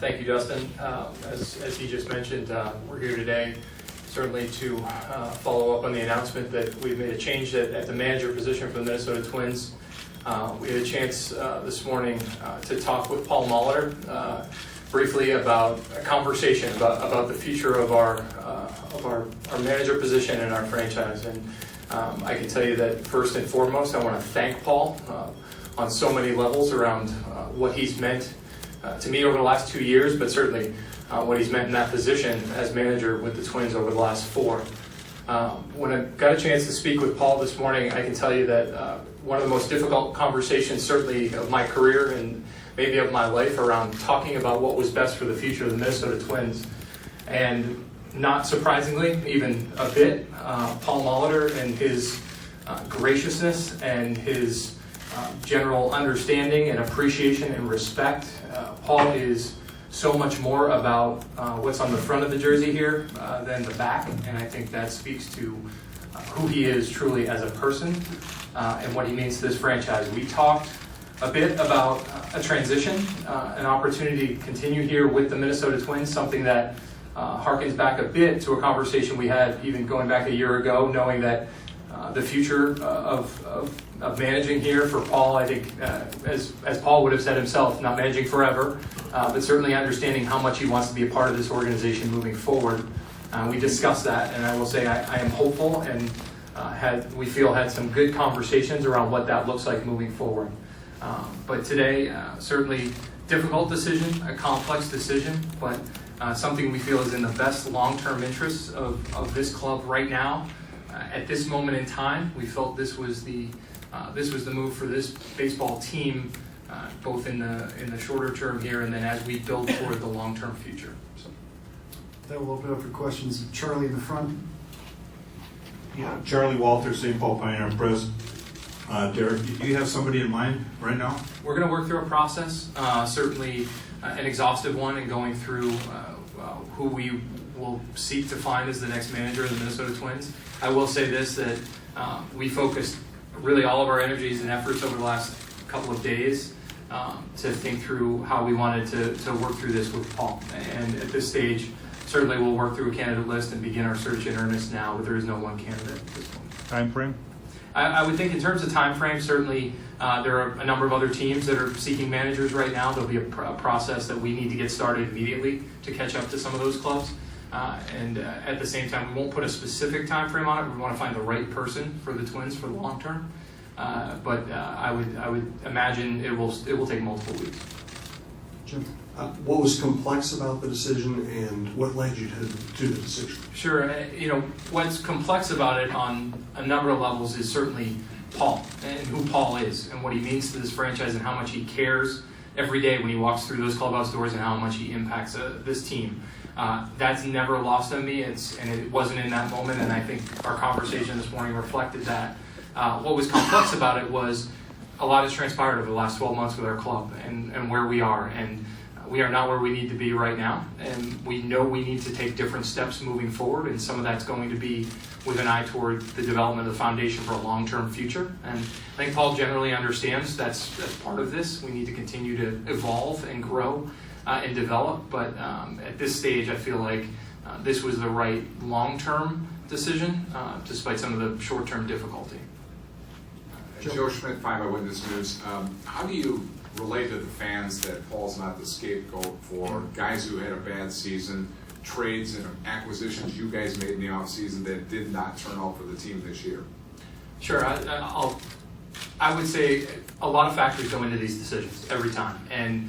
Thank you, Justin. As he just mentioned, we're here today certainly to follow up on the announcement that we've made a change at the manager position for the Minnesota Twins. We had a chance this morning to talk with Paul Molitor briefly about a conversation about the future of our manager position in our franchise. And I can tell you that first and foremost, I want to thank Paul on so many levels around what he's meant to me over the last 2 years, but certainly what he's meant in that position as manager with the Twins over the last 4. When I got a chance to speak with Paul this morning, I can tell you that one of the most difficult conversations certainly of my career and maybe of my life around talking about what was best for the future of the Minnesota Twins. And not surprisingly, even a bit, Paul Molitor and his graciousness and his general understanding and appreciation and respect. Paul is so much more about what's on the front of the jersey here than the back, and I think that speaks to who he is truly as a person and what he means to this franchise. We talked a bit about a transition, an opportunity to continue here with the Minnesota Twins, something that harkens back a bit to a conversation we had even going back a year ago, knowing that the future of managing here for Paul, I think, as Paul would have said himself, not managing forever, but certainly understanding how much he wants to be a part of this organization moving forward. We discussed that, and I will say I am hopeful and we feel had some good conversations around what that looks like moving forward. But today, certainly difficult decision, a complex decision, but something we feel is in the best long-term interests of this club right now. At this moment in time, we felt this was the move for this baseball team, both in the shorter term here and then as we build toward the long-term future. So. That will open up for questions. Charlie in the front. Yeah, Charlie Walter, St. Paul Pioneer Press. Derek, do you have somebody in mind right now? We're going to work through a process, certainly an exhaustive one, and going through who we will seek to find as the next manager of the Minnesota Twins. I will say this, that we focused really all of our energies and efforts over the last couple of days to think through how we wanted to work through this with Paul. And at this stage, certainly we'll work through a candidate list and begin our search in earnest now, but there is no one candidate at this point. Time frame? I would think in terms of time frame, certainly there are a number of other teams that are seeking managers right now. There'll be a process that we need to get started immediately to catch up to some of those clubs. And at the same time, we won't put a specific time frame on it. We want to find the right person for the Twins for the long term. But I would imagine it will take multiple weeks. Jim. What was complex about the decision, and what led you to the decision? Sure. What's complex about it on a number of levels is certainly Paul and who Paul is and what he means to this franchise and how much he cares every day when he walks through those clubhouse doors and how much he impacts this team. That's never lost on me, and it wasn't in that moment, and I think our conversation this morning reflected that. What was complex about it was a lot has transpired over the last 12 months with our club and where we are, and we are not where we need to be right now, and we know we need to take different steps moving forward, and some of that's going to be with an eye toward the development of the foundation for a long-term future. And I think Paul generally understands that's part of this. We need to continue to evolve and grow and develop, but at this stage I feel like this was the right long-term decision despite some of the short-term difficulty. Joe Schmidt, 5 Eyewitness News. How do you relate to the fans that Paul's not the scapegoat for guys who had a bad season, trades and acquisitions you guys made in the offseason that did not turn out for the team this year? Sure. I would say a lot of factors go into these decisions every time, and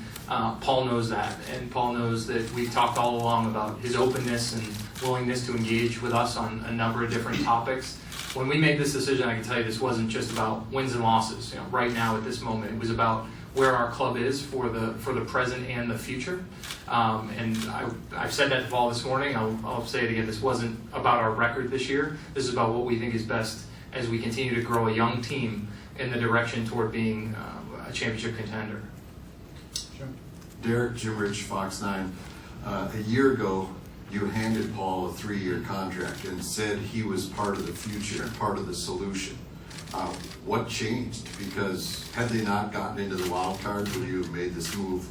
Paul knows that, and Paul knows that we've talked all along about his openness and willingness to engage with us on a number of different topics. When we made this decision, I can tell you this wasn't just about wins and losses. Right now at this moment, it was about where our club is for the present and the future. And I've said that to Paul this morning. I'll say it again. This wasn't about our record this year. This is about what we think is best as we continue to grow a young team in the direction toward being a championship contender. Derek, Jim Rich, Fox 9. A year ago, you handed Paul a 3-year contract and said he was part of the future, part of the solution. What changed? Because had they not gotten into the wild card, would you have made this move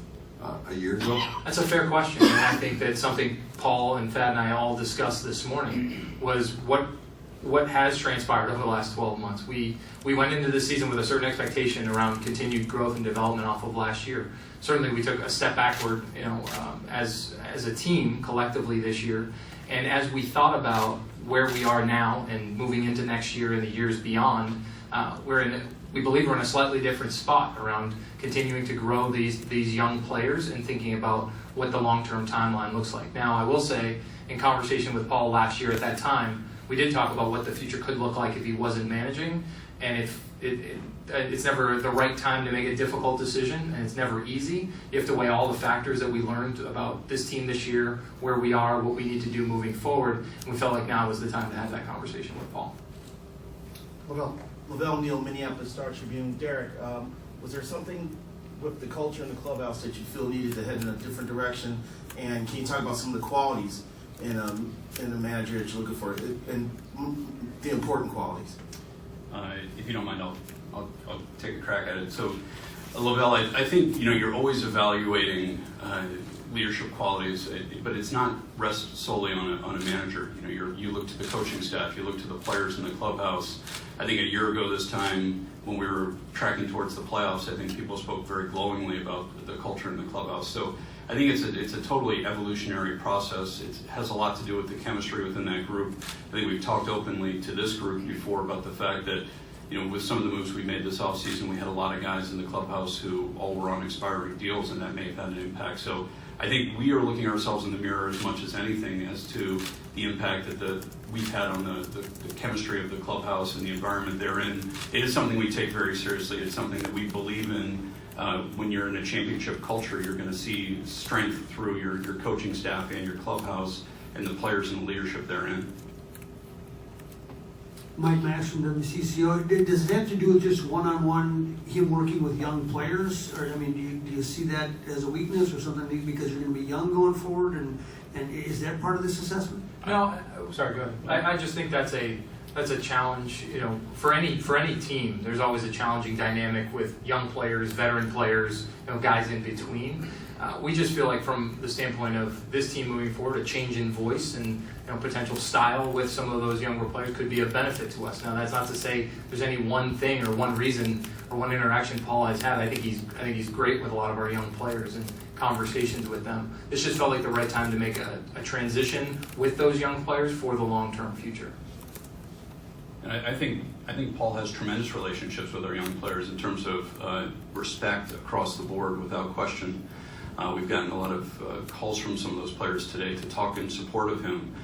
a year ago? That's a fair question, and I think that's something Paul and Thad and I all discussed this morning, was what has transpired over the last 12 months. We went into this season with a certain expectation around continued growth and development off of last year. Certainly we took a step backward, as a team collectively this year, and as we thought about where we are now and moving into next year and the years beyond, we believe we're in a slightly different spot around continuing to grow these young players and thinking about what the long-term timeline looks like. Now, I will say, in conversation with Paul last year at that time, we did talk about what the future could look like if he wasn't managing, and it's never the right time to make a difficult decision, and it's never easy. You have to weigh all the factors that we learned about this team this year, where we are, what we need to do moving forward, and we felt like now was the time to have that conversation with Paul. Lavelle Neal, Minneapolis Star Tribune. Derek, was there something with the culture in the clubhouse that you feel needed to head in a different direction? And can you talk about some of the qualities in a manager that you're looking for, and the important qualities? If you don't mind, I'll take a crack at it. So, Lavelle, I think you're always evaluating leadership qualities, but it's not rest solely on a manager. You look to the coaching staff, you look to the players in the clubhouse. I think a year ago this time, when we were tracking towards the playoffs, I think people spoke very glowingly about the culture in the clubhouse. So I think it's a totally evolutionary process. It has a lot to do with the chemistry within that group. I think we've talked openly to this group before about the fact that with some of the moves we made this offseason, we had a lot of guys in the clubhouse who all were on expiring deals, and that may have had an impact. So I think we are looking ourselves in the mirror as much as anything as to the impact that we've had on the chemistry of the clubhouse and the environment they're in. It is something we take very seriously. It's something that we believe in. When you're in a championship culture, you're going to see strength through your coaching staff and your clubhouse and the players and the leadership therein. Mike Max from WCCO. Does it have to do with just one-on-one, him working with young players? Or, do you see that as a weakness or something because you're going to be young going forward? And is that part of this assessment? No, sorry, go ahead. I just think that's a challenge. For any team, there's always a challenging dynamic with young players, veteran players, guys in between. We just feel like from the standpoint of this team moving forward, a change in voice and potential style with some of those younger players could be a benefit to us. Now, that's not to say there's any one thing or one reason or one interaction Paul has had. I think he's great with a lot of our young players and conversations with them. This just felt like the right time to make a transition with those young players for the long-term future. And I think Paul has tremendous relationships with our young players in terms of respect across the board, without question. We've gotten a lot of calls from some of those players today to talk in support of him.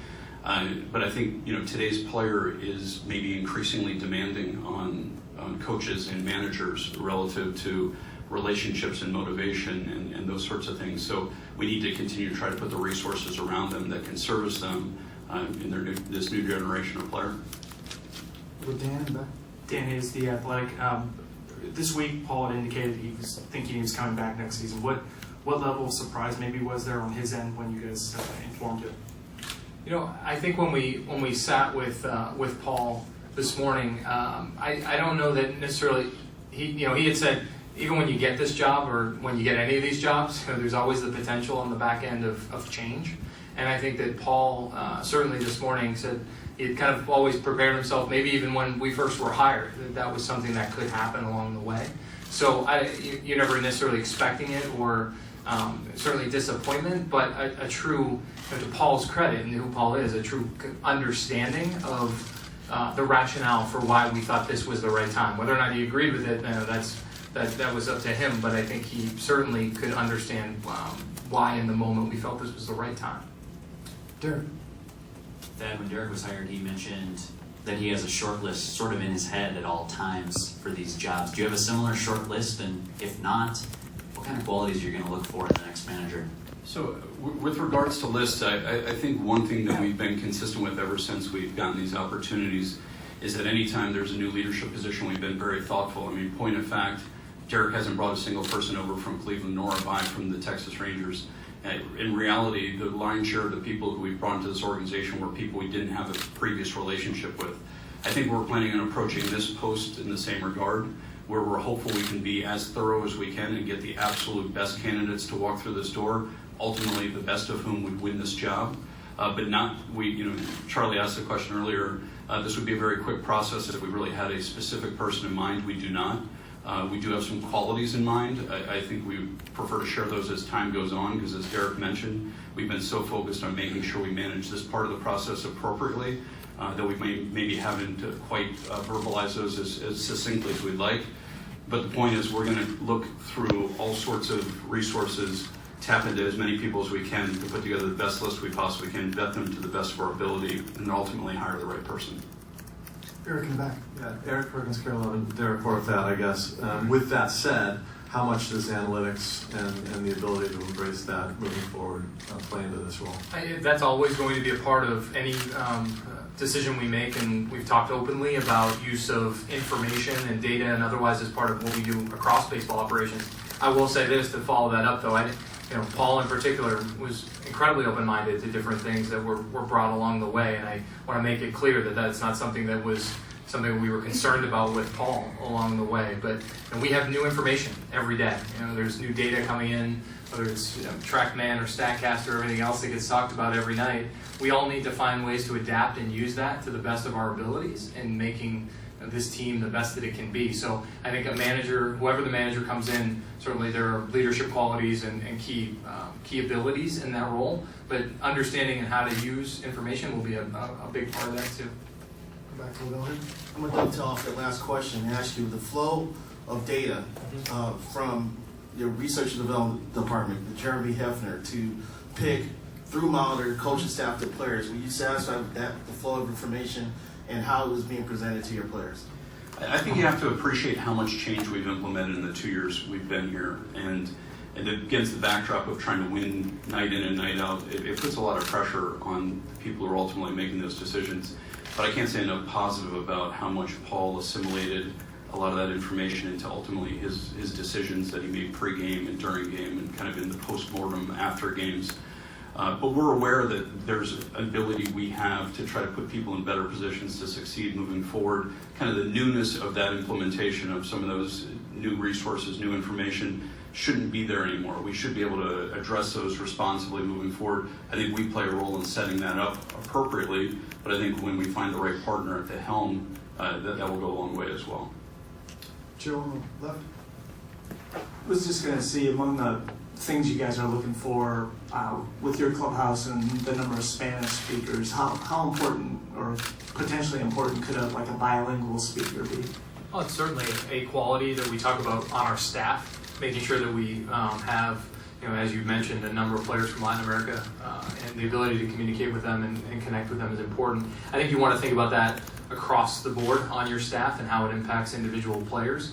But I think today's player is maybe increasingly demanding on coaches and managers relative to relationships and motivation and those sorts of things. So we need to continue to try to put the resources around them that can service them in this new generation of player. With Dan in back. Dan Hayes, The Athletic. This week, Paul had indicated he was thinking he was coming back next season. What level of surprise maybe was there on his end when you guys informed him? I think when we sat with Paul this morning, I don't know that necessarily he had said, even when you get this job or when you get any of these jobs, there's always the potential on the back end of change. And I think that Paul certainly this morning said he had kind of always prepared himself, maybe even when we first were hired, that was something that could happen along the way. So you're never necessarily expecting it or certainly disappointment, but a true, to Paul's credit and who Paul is, a true understanding of the rationale for why we thought this was the right time. Whether or not he agreed with it, that was up to him, but I think he certainly could understand why in the moment we felt this was the right time. Derek. Thad, when Derek was hired, he mentioned that he has a short list sort of in his head at all times for these jobs. Do you have a similar short list? And if not, what kind of qualities are you going to look for in the next manager? So with regards to lists, I think one thing that we've been consistent with ever since we've gotten these opportunities is that anytime there's a new leadership position, we've been very thoughtful. Point of fact, Derek hasn't brought a single person over from Cleveland nor have I from the Texas Rangers. In reality, the lion's share of the people who we've brought into this organization were people we didn't have a previous relationship with. I think we're planning on approaching this post in the same regard, where we're hopeful we can be as thorough as we can and get the absolute best candidates to walk through this door, ultimately the best of whom would win this job. But not, Charlie asked the question earlier, this would be a very quick process if we really had a specific person in mind. We do not. We do have some qualities in mind. I think we prefer to share those as time goes on, because as Derek mentioned, we've been so focused on making sure we manage this part of the process appropriately that we maybe haven't quite verbalized those as succinctly as we'd like. But the point is, we're going to look through all sorts of resources, tap into as many people as we can to put together the best list we possibly can, vet them to the best of our ability, and ultimately hire the right person. Eric in the back. Yeah, Eric Perkins, Carolina, Derek for that, I guess. With that said, how much does analytics and the ability to embrace that moving forward play into this role? That's always going to be a part of any decision we make, and we've talked openly about use of information and data and otherwise as part of what we do across baseball operations. I will say this to follow that up, though. Paul in particular was incredibly open-minded to different things that were brought along the way, and I want to make it clear that that's not something that was something we were concerned about with Paul along the way. But we have new information every day. There's new data coming in, whether it's TrackMan or StatCast or everything else that gets talked about every night. We all need to find ways to adapt and use that to the best of our abilities in making this team the best that it can be. So I think a manager, whoever the manager comes in, certainly there are leadership qualities and key abilities in that role, but understanding and how to use information will be a big part of that too. Go back to Will. I'm going to dovetail off that last question and ask you the flow of data from your research and development department, the Jeremy Hefner, to pick through Molitor, coaching staff to players. Were you satisfied with that, the flow of information and how it was being presented to your players? I think you have to appreciate how much change we've implemented in the 2 years we've been here, and against the backdrop of trying to win night in and night out, it puts a lot of pressure on people who are ultimately making those decisions. But I can't say enough positive about how much Paul assimilated a lot of that information into ultimately his decisions that he made pre-game and during game and kind of in the post-mortem after games. But we're aware that there's an ability we have to try to put people in better positions to succeed moving forward. Kind of the newness of that implementation of some of those new resources, new information, shouldn't be there anymore. We should be able to address those responsibly moving forward. I think we play a role in setting that up appropriately, but I think when we find the right partner at the helm, that will go a long way as well. Joe on the left. I was just going to see, among the things you guys are looking for with your clubhouse and the number of Spanish speakers, how important or potentially important could a bilingual speaker be? Well, it's certainly a quality that we talk about on our staff, making sure that we have, as you mentioned, a number of players from Latin America, and the ability to communicate with them and connect with them is important. I think you want to think about that across the board on your staff and how it impacts individual players.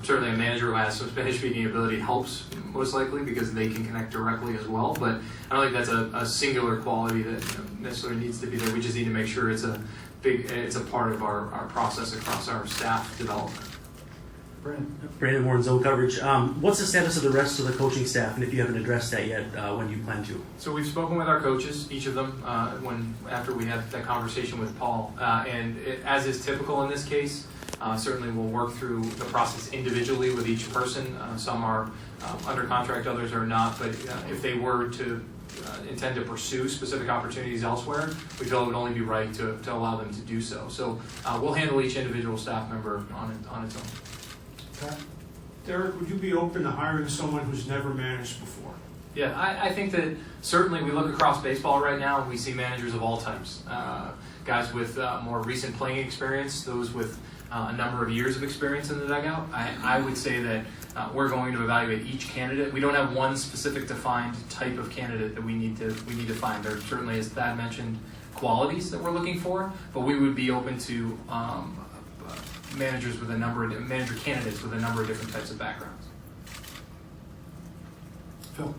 Certainly a manager who has some Spanish speaking ability helps most likely because they can connect directly as well, but I don't think that's a singular quality that necessarily needs to be there. We just need to make sure it's a part of our process across our staff development. Brandon Warne, Zone Coverage. What's the status of the rest of the coaching staff, and if you haven't addressed that yet, when do you plan to? So we've spoken with our coaches, each of them, after we had that conversation with Paul, and as is typical in this case, certainly we'll work through the process individually with each person. Some are under contract, others are not, but if they were to intend to pursue specific opportunities elsewhere, we feel it would only be right to allow them to do so. So we'll handle each individual staff member on its own. Derek, would you be open to hiring someone who's never managed before? Yeah, I think that certainly we look across baseball right now and we see managers of all types. Guys with more recent playing experience, those with a number of years of experience in the dugout. I would say that we're going to evaluate each candidate. We don't have one specific defined type of candidate that we need to find. There certainly, as Thad mentioned, qualities that we're looking for, but we would be open to manager candidates with a number of different types of backgrounds. Phil.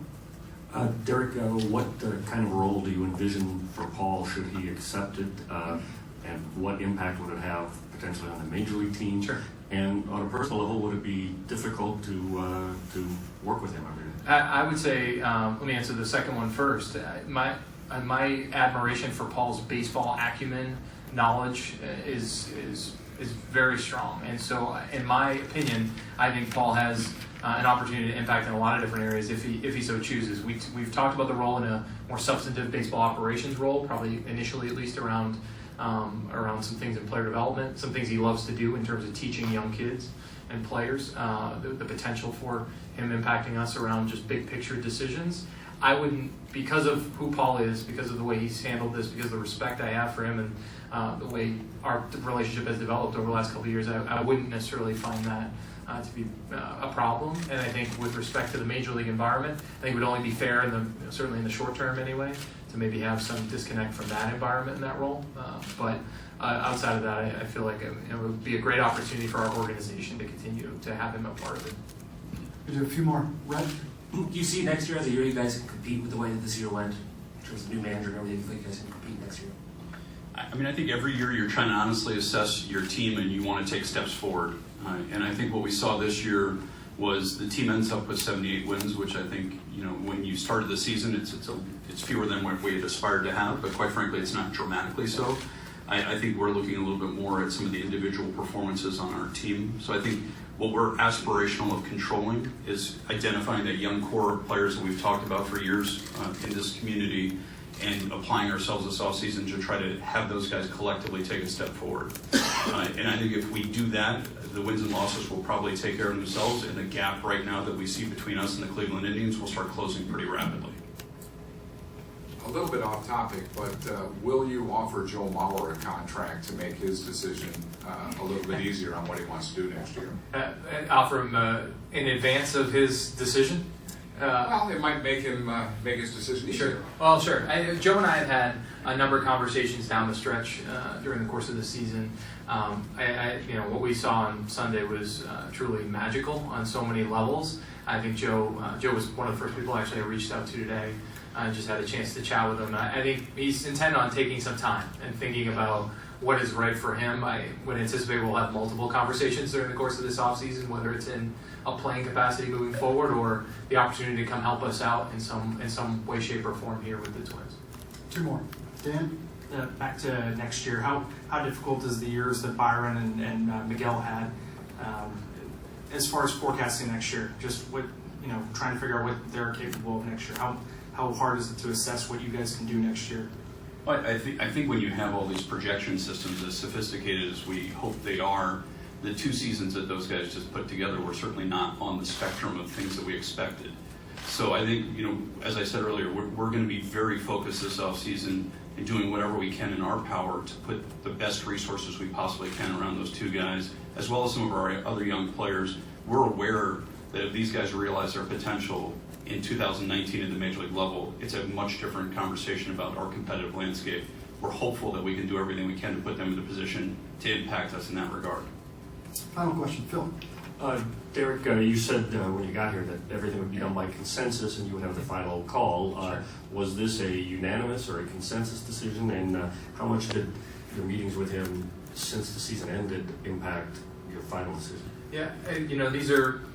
Derek, what kind of role do you envision for Paul should he accept it, and what impact would it have potentially on the major league team? Sure. And on a personal level, would it be difficult to work with him? I would say, let me answer the second one first. My admiration for Paul's baseball acumen, knowledge is is very strong. And so, in my opinion, I think Paul has an opportunity to impact in a lot of different areas if he so chooses. We've talked about the role in a more substantive baseball operations role, probably initially at least around some things in player development, some things he loves to do in terms of teaching young kids and players, the potential for him impacting us around just big picture decisions. I wouldn't, because of who Paul is, because of the way he's handled this, because of the respect I have for him and the way our relationship has developed over the last couple of years, I wouldn't necessarily find that to be a problem. And I think with respect to the major league environment, I think it would only be fair, certainly in the short term anyway, to maybe have some disconnect from that environment in that role. But outside of that, I feel like it would be a great opportunity for our organization to continue to have him a part of it. We do a few more. Red? Do you see next year as a year you guys can compete with the way that this year went in terms of new manager and everything? Do you think you guys can compete next year? I mean, I think every year you're trying to honestly assess your team and you want to take steps forward. And I think what we saw this year was the team ends up with 78 wins, which I think, when you started the season, it's fewer than what we had aspired to have, but quite frankly, it's not dramatically so. I think we're looking a little bit more at some of the individual performances on our team. So I think what we're aspirational of controlling is identifying that young core of players that we've talked about for years in this community and applying ourselves this offseason to try to have those guys collectively take a step forward. And I think if we do that, the wins and losses will probably take care of themselves, and the gap right now that we see between us and the Cleveland Indians will start closing pretty rapidly. A little bit off topic, but will you offer Joe Mauer a contract to make his decision a little bit easier on what he wants to do next year? Offer him in advance of his decision? Well, it might make him make his decision easier. Sure. Well, sure. Joe and I have had a number of conversations down the stretch during the course of the season. What we saw on Sunday was truly magical on so many levels. I think Joe was one of the first people actually I reached out to today. I just had a chance to chat with him. I think he's intent on taking some time and thinking about what is right for him. I would anticipate we'll have multiple conversations during the course of this offseason, whether it's in a playing capacity moving forward or the opportunity to come help us out in some way, shape, or form here with the Twins. Two more. Dan? Back to next year, how difficult is the years that Byron and Miguel had as far as forecasting next year? Just trying to figure out what they're capable of next year. How hard is it to assess what you guys can do next year? Well, I think when you have all these projection systems as sophisticated as we hope they are, the 2 seasons that those guys just put together were certainly not on the spectrum of things that we expected. So I think, as I said earlier, we're going to be very focused this offseason in doing whatever we can in our power to put the best resources we possibly can around those 2 guys, as well as some of our other young players. We're aware that if these guys realize their potential in 2019 at the major league level, it's a much different conversation about our competitive landscape. We're hopeful that we can do everything we can to put them in a position to impact us in that regard. Final question, Phil. Derek, you said when you got here that everything would be done by consensus and you would have the final call. Sure. Was this a unanimous or a consensus decision? And how much did your meetings with him since the season ended impact your final decision? Yeah,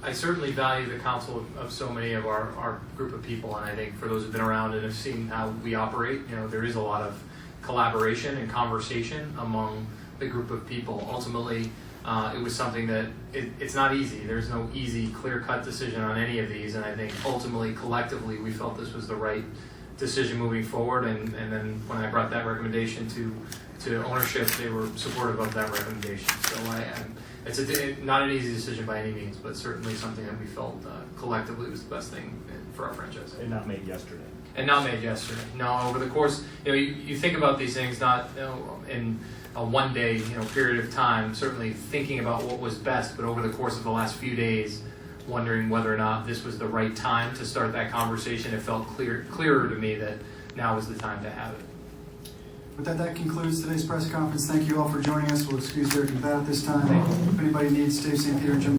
I certainly value the counsel of so many of our group of people, and I think for those who've been around and have seen how we operate, there is a lot of collaboration and conversation among the group of people. Ultimately, it was something that it's not easy. There's no easy, clear-cut decision on any of these, and I think ultimately, collectively, we felt this was the right decision moving forward, and then when I brought that recommendation to ownership, they were supportive of that recommendation. So it's not an easy decision by any means, but certainly something that we felt collectively was the best thing for our franchise. And not made yesterday. And not made yesterday. No, over the course, you think about these things not in a one-day period of time, certainly thinking about what was best, but over the course of the last few days, wondering whether or not this was the right time to start that conversation. It felt clearer to me that now was the time to have it. With that concludes today's press conference. Thank you all for joining us. We'll excuse Derek and Thad at this time. If anybody needs Dave St. Peter and Jim